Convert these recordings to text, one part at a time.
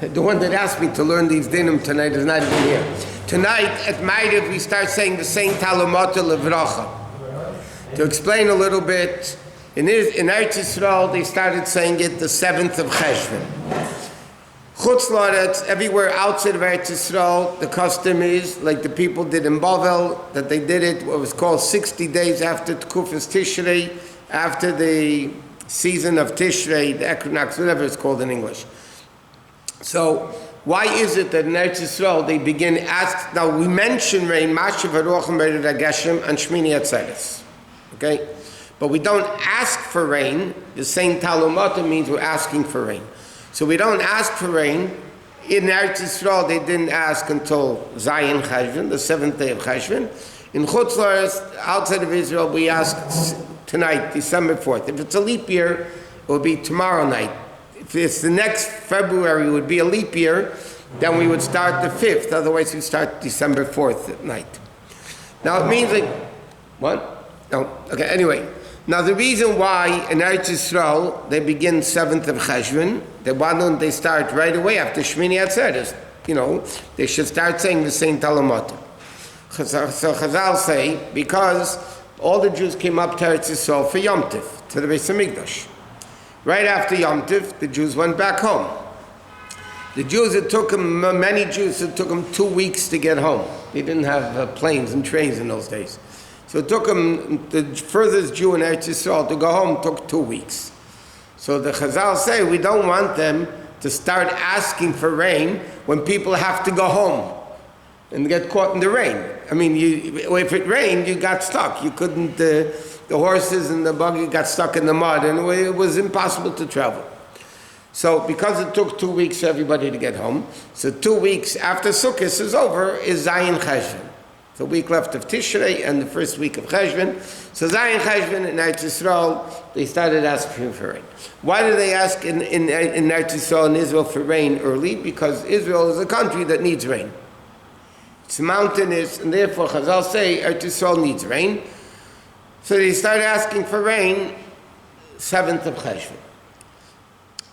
The one that asked me to learn these dinim tonight is not even here. Tonight at Ma'ariv we start saying the same Talumot Levracha. To explain a little bit, in Eretz Yisrael they started saying it the 7th of Cheshvan. Chutz La'aretz, everywhere outside of Eretz Yisrael, the custom is, like the people did in Bavel, that they did it, what was called 60 days after Tkufas Tishrei, after the season of Tishrei, the equinox, whatever it's called in English. So, why is it that in Eretz Yisrael they begin ask? Now we mention rain, Mashiv Haruachim Bered Geshem and Shmini Atzeres, okay? But we don't ask for rain. The same Talumot means we're asking for rain. So we don't ask for rain. In Eretz Yisrael they didn't ask until Zayin Cheshvan, the 7th day of Cheshvan. In Chutz La'aretz, outside of Israel, we ask tonight, December 4th. If it's a leap year, it will be tomorrow night. If it's the next February, it would be a leap year, then we would start the 5th. Otherwise, we start December 4th at night. Now, it means like, what? No, okay, anyway. Now, the reason why in Eretz Yisrael, they begin 7th of Cheshvan, why don't they start right away after Shmini Atzeres? You know, they should start saying the same Talumot. So Chazal say, because all the Jews came up to Eretz Yisrael for Yom Tiv, to the Beis Hamikdash. Right after Yom Tiv, the Jews went back home. The Jews, many Jews, it took them 2 weeks to get home. They didn't have planes and trains in those days. So it took them, the furthest Jew in Eretz Yisrael to go home took 2 weeks. So the Chazal say, we don't want them to start asking for rain when people have to go home and get caught in the rain. I mean, if it rained, you got stuck. You couldn't, the horses and the buggy got stuck in the mud, and it was impossible to travel. So because it took 2 weeks for everybody to get home, so 2 weeks after Sukkot is over is Zayin Cheshvan. The week left of Tishrei and the first week of Cheshvan. So Zayin Cheshvan in Eretz Yisrael, they started asking for rain. Why do they ask in Eretz Yisrael and Israel for rain early? Because Israel is a country that needs rain. It's mountainous, and therefore Chazal say Eretz Yisrael needs rain. So they started asking for rain 7th of Cheshvan.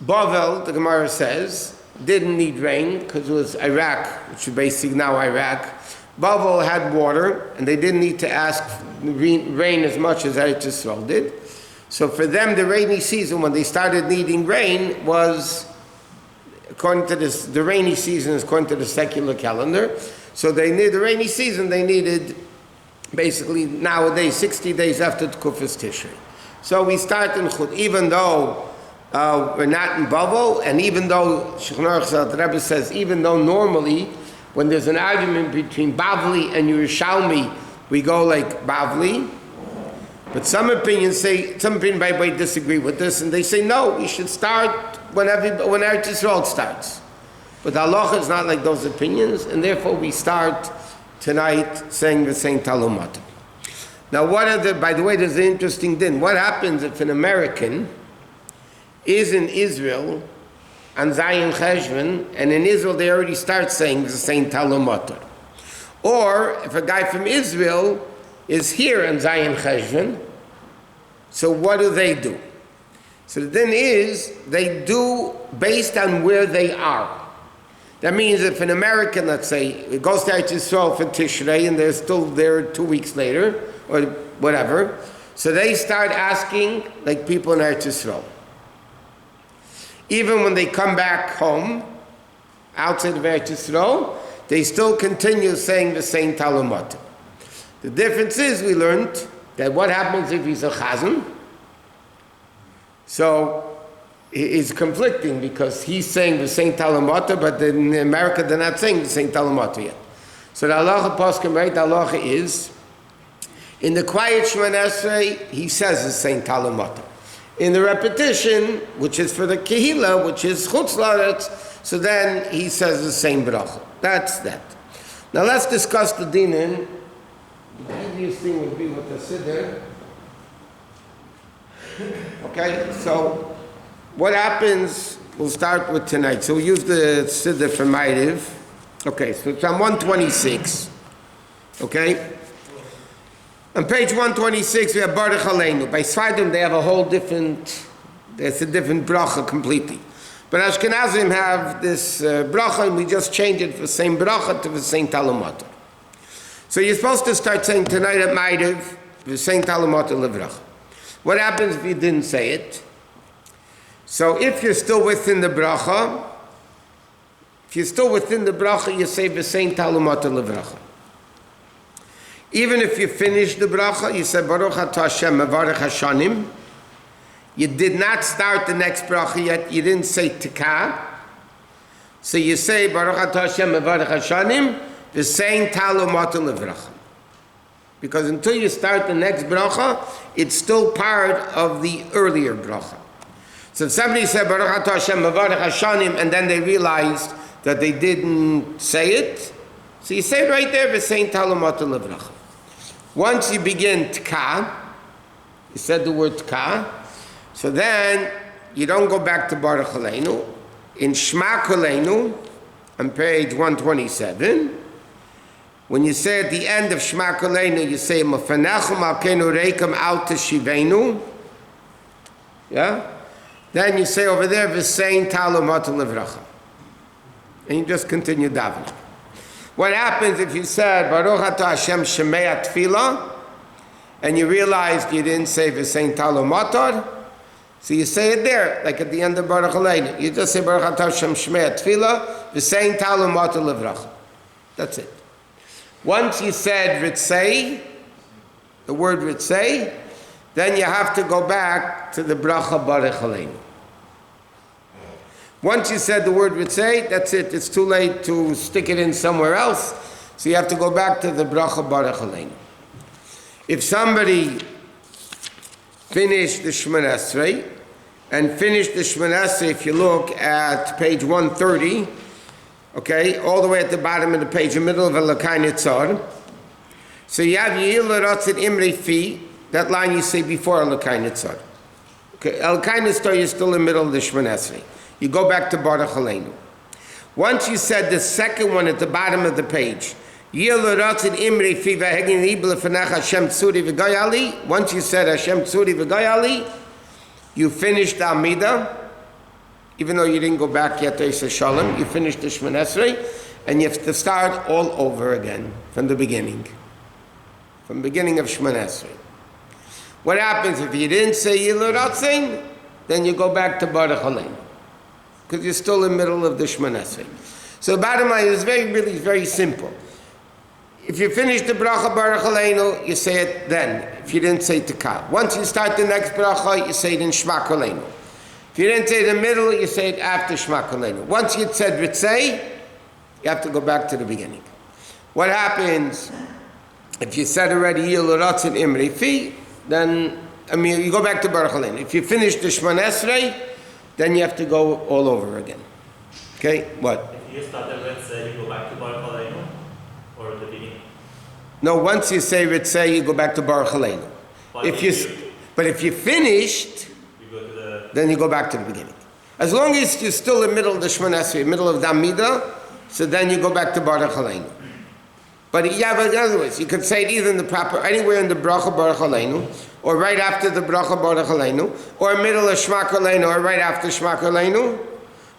Bavel, the Gemara says, didn't need rain because it was Iraq, which is basically now Iraq. Bavel had water, and they didn't need to ask rain as much as Eretz Yisrael did. So for them, the rainy season, when they started needing rain, was according to this. The rainy season is according to the secular calendar. So they need the rainy season. They needed basically nowadays 60 days after Tkufas Tishrei. So we start in Chut, even though we're not in Bavel, and even though the Rebbe says, even though normally when there's an argument between Bavli and Yerushalmi, we go like Bavli. But some opinions by the way disagree with this, and they say no, we should start when Eretz Yisrael starts. But the halacha is not like those opinions, and therefore we start tonight saying the same Talumot. Now, by the way, there's an interesting din. What happens if an American is in Israel on Zayin Cheshvan, and in Israel they already start saying the same Talumot? Or if a guy from Israel is here on Zayin Cheshvan, so what do? So the din is, they do based on where they are. That means if an American, let's say, it goes to Eretz Yisrael for Tishrei and they're still there 2 weeks later, or whatever, so they start asking like people in Eretz Yisrael. Even when they come back home, outside of Eretz Yisrael, they still continue saying the same Talumot. The difference is, we learned that what happens if he's a chazan? So it's conflicting because he's saying the same Talumot, but in America they're not saying the same Talumot yet. So the halacha poskim, right? The halacha is, in the quiet Shemoneh Esrei, he says the same Talumot. In the repetition, which is for the Kehillah, which is Chutz La'aretz, so then he says the same bracha. That's that. Now let's discuss the dinin. The easiest thing would be with the Siddur. Okay, so what happens, we'll start with tonight. So we'll use the Siddur for Ma'ariv. Okay, so it's on 126. Okay? On page 126, we have Baruch Aleinu. By Sfardim, they have a whole different, there's a different bracha completely. But Ashkenazim have this bracha, and we just change it from the same bracha to the same Talmud. So you're supposed to start saying tonight at Ma'ariv, the same Talmud Levracha. What happens if you didn't say it? So if you're still within the bracha, you say the same Talmud Levracha. Even if you finish the bracha, you say Baruch Atah Hashem Mevarech Hashanim. You did not start the next bracha yet. You didn't say Tikah. So you say Baruch Atah Hashem Mevarech Hashanim, the same Talmud Levracha. Because until you start the next bracha, it's still part of the earlier bracha. So if somebody said Baruch Atah Hashem Mevarech Hashanim, and then they realized that they didn't say it, so you say it right there, the same Talmud Levracha. Once you begin Tkah, you said the word Tkah, so then you don't go back to Baruch Aleinu. In Shema Koleinu, on page 127, when you say at the end of Shema Koleinu, you say Mafanechu Malkeinu Reikam Al Teshivenu. Yeah? Then you say over there, V'sein Talmud Levracha. And you just continue davening. What happens if you said Baruch Atah Hashem Shemei Tefillah, and you realized you didn't say V'sein Talmud? So you say it there, like at the end of Baruch Aleinu. You just say Baruch Atah Hashem Shemei Tefillah, V'sein Talmud Levracha. That's it. Once you said Ritzei, the word Ritzei, then you have to go back to the bracha Baruch Aleinu. Once you said the word Ritzei, that's it. It's too late to stick it in somewhere else. So you have to go back to the bracha Baruch Aleinu. If somebody finished the Shemoneh Esrei, and finished the Shemoneh Esrei, if you look at page 130, okay, all the way at the bottom of the page, in the middle of a Lakai Nitzar, so you have Yil Ratzin Imrei Fi, that line you say before Lakai Nitzar. Okay, Lakai Nitzar, you're still in the middle of the Shemoneh Esrei. You go back to Baruch Aleinu. Once you said the second one at the bottom of the page, Yil Ratzin Imrei Fi V'hegin Ibel Fenach Hashem Tzuri V'Gayali, once you said Hashem Tzuri V'Gayali, you finished the Amida, even though you didn't go back yet to Yisrael Shalom, you finished the Shemoneh Esrei, and you have to start all over again, from the beginning. From the beginning of Shemoneh Esrei. What happens if you didn't say Yil Ratzin? Then you go back to Baruch Aleinu, because you're still in the middle of the Shemoneh Esrei. So the bottom line is very simple. If you finish the bracha Baruch Aleinu, you say it then, if you didn't say Tekah. Once you start the next bracha, you say it in Shema Koleinu. If you didn't say it in the middle, you say it after Shema Koleinu. Once you said Ritzei, you have to go back to the beginning. What happens if you said already Yil Ratzin Imrei Fi, then, you go back to Baruch Aleinu. If you finish the Shemoneh Esrei, then you have to go all over again. Okay, what? If you start the Ritzei, you go back to Baruch Aleinu, or at the beginning? No, once you say Ritzei, you go back to Baruch Aleinu. But if you finished, then you go back to the beginning. As long as you're still in the middle of the Shemoneh Esrei, middle of the Amida, so then you go back to Baruch Aleinu. But in other words, you could say it either in the proper, anywhere in the bracha Baruch Aleinu, or right after the bracha Baruch Aleinu, or middle of Shema Koleinu, or right after Shema Koleinu.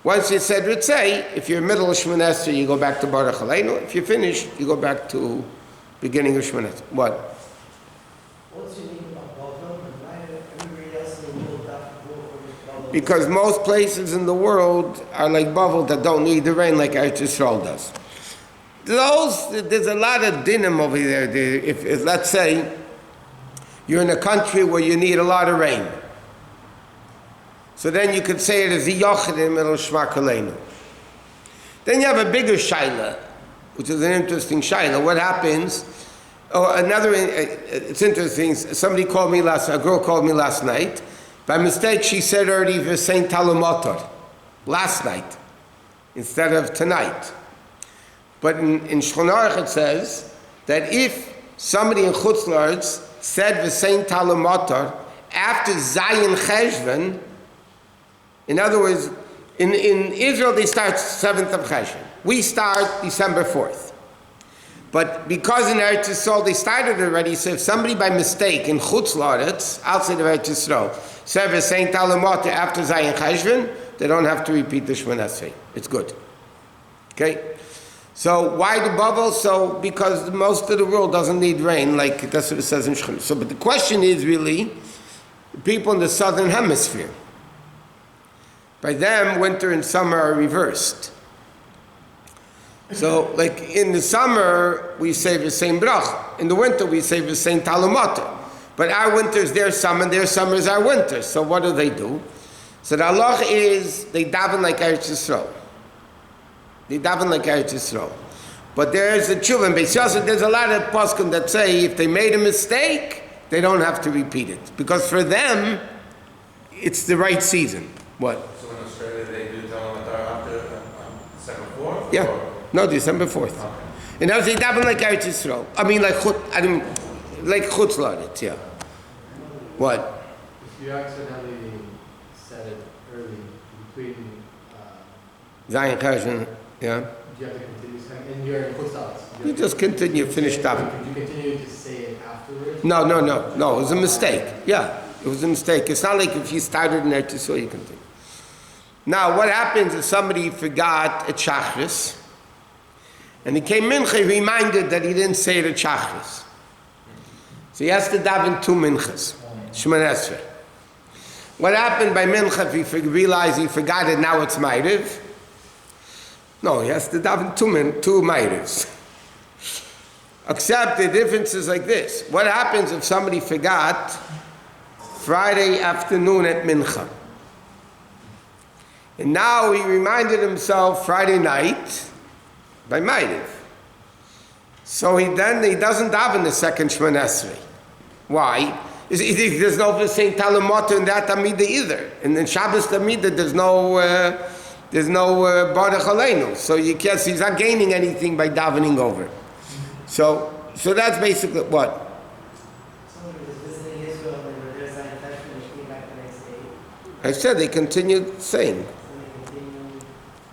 Once you said Ritzei, if you're in the middle of Shemoneh Esrei, you go back to Baruch Aleinu. If you finish, you go back to beginning of Shemoneh Esrei. What? What's unique about Bavel and why everybody else in the world got to go for this? Because most places in the world are like Bavel that don't need the rain like Eretz Yisrael does. There's a lot of dinim over there. If let's say you're in a country where you need a lot of rain, so then you could say it as a yochid in the middle of Shema Koleinu. Then you have a bigger shaila, which is an interesting shaila. What happens? It's interesting. A girl called me last night. By mistake, she said already V'sein Talmud last night instead of tonight. But in Shulchan Aruch it says that if somebody in Chutz La'aretz said V'sein Talmud after Zayin Cheshvan, in other words, in Israel they start 7th of Cheshvan. We start December 4th. But because in Eretz Yisrael they started already, so if somebody by mistake in Chutz La'aretz, outside of Eretz Yisrael, said V'sein Talmud after Zayin Cheshvan, they don't have to repeat the Shemona Esrei. It's good. Okay? So why the bubble? So because most of the world doesn't need rain, like that's what it says in Shechim. So, but the question is really, the people in the southern hemisphere. By them, winter and summer are reversed. So, like in the summer, we say the same bracha. In the winter, we say the same talumata. But our winter is their summer, their summer is our winter. So what do? So the halacha is, they daven like Eretz Yisrael. They daven like Eretz Yisrael. But there's a tshuva in Bais Yosef, there's a lot of poskim that say if they made a mistake, they don't have to repeat it. Because for them, it's the right season. What? So in Australia they do Talmud after December 4th? Yeah. Or? No, December 4th. Okay. And now they daven like Eretz Yisrael. I mean like Chutz La'aretz, yeah. What? If you accidentally said it early between, Zion Chazan, yeah. you have to continue saying, and you're in Chutz La'aretz. You just continue, finish daven. Could you continue to say it afterwards? No, it was a mistake. Yeah, it was a mistake. It's not like if you started in Eretz Yisrael, you continue. Now, what happens if somebody forgot at Shachris, and he came mincha, reminded that he didn't say it at Shachris. So he has to daven 2 minchas, Shemona Esrei. What happened by mincha if he realized he forgot it, now it's Ma'ariv? No, he has to daven 2 Ma'arivs. Except the difference is like this. What happens if somebody forgot Friday afternoon at mincha? And now he reminded himself Friday night by Ma'ariv. So he doesn't daven the second Shemona Esrei. Why? There's no same Talmud in that Amida either. And in Shabbos Amida there's no Baruch Aleinu. So you can't see, he's not gaining anything by davening over. So that's basically what? Somebody was visiting Israel and they were there Zion Teshuvah and they came back the next day. I said they continued saying. And they continued,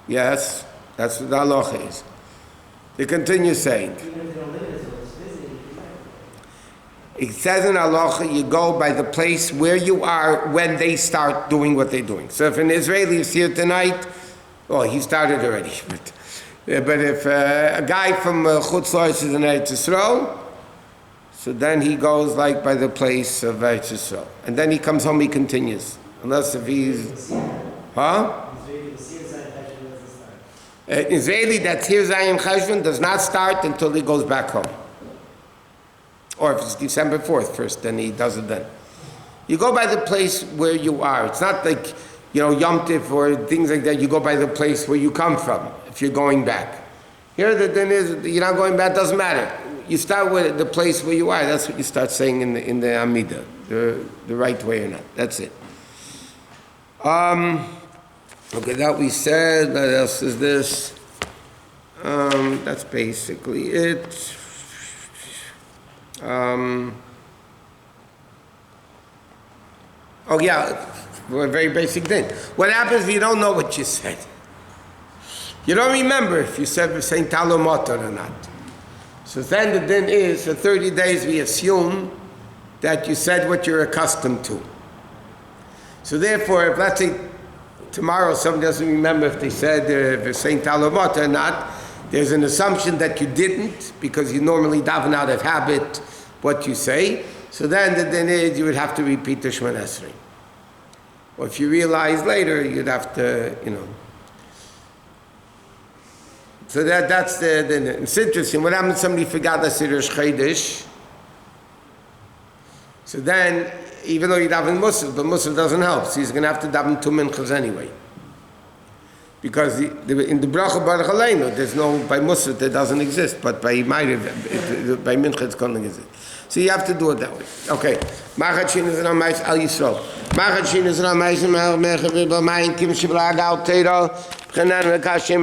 Yes, that's what the halacha is. They continue saying. even if they don't live in Israel, just visiting, you came back. It says in halacha, you go by the place where you are when they start doing what they're doing. So if an Israeli is here tonight, he started already. But if a guy from Chutz La'aretz is in Eretz Yisrael, so then he goes like by the place of Eretz Yisrael. And then he comes home, he continues. Unless if he's... Huh? Israeli was here Zion Teshuvah doesn't start. Israeli that's here Zion Cheshvan does not start until he goes back home. Or if it's December 4th first, then he does it then. You go by the place where you are. It's not like, Yom Tif or things like that. You go by the place where you come from if you're going back. Here the thing is, you're not going back, doesn't matter. You start with the place where you are. That's what you start saying in the Amida, the right way or not. That's it. Okay, that we said. What else is this? That's basically it. A very basic thing. What happens if you don't know what you said? You don't remember if you said the same Talmud or not. So then the din is, for 30 days we assume that you said what you're accustomed to. So therefore, if let's say tomorrow somebody doesn't remember if they said the same Talmud or not, there's an assumption that you didn't, because you normally daven out of habit what you say. So then the din is you would have to repeat the Shemona Esrei. Or if you realize later, you'd have to, So that's the it's interesting. What happens if somebody forgot the Siddur Chodesh? So then, even though you daven Musaf, but Musaf doesn't help. So he's going to have to daven 2 minchas anyway. Because in the bracha Baruch Aleinu, there's no, by Musaf that doesn't exist, but by Ma'ariv, by Mincha it's going to exist. So you have to do it that way. Okay. Machat Shin is an Amais Al Yisrael. Machat Shin is an Amais Al Mechav B'Mayin Kim Shibla Gal Teira. B'Chanan V'Kashim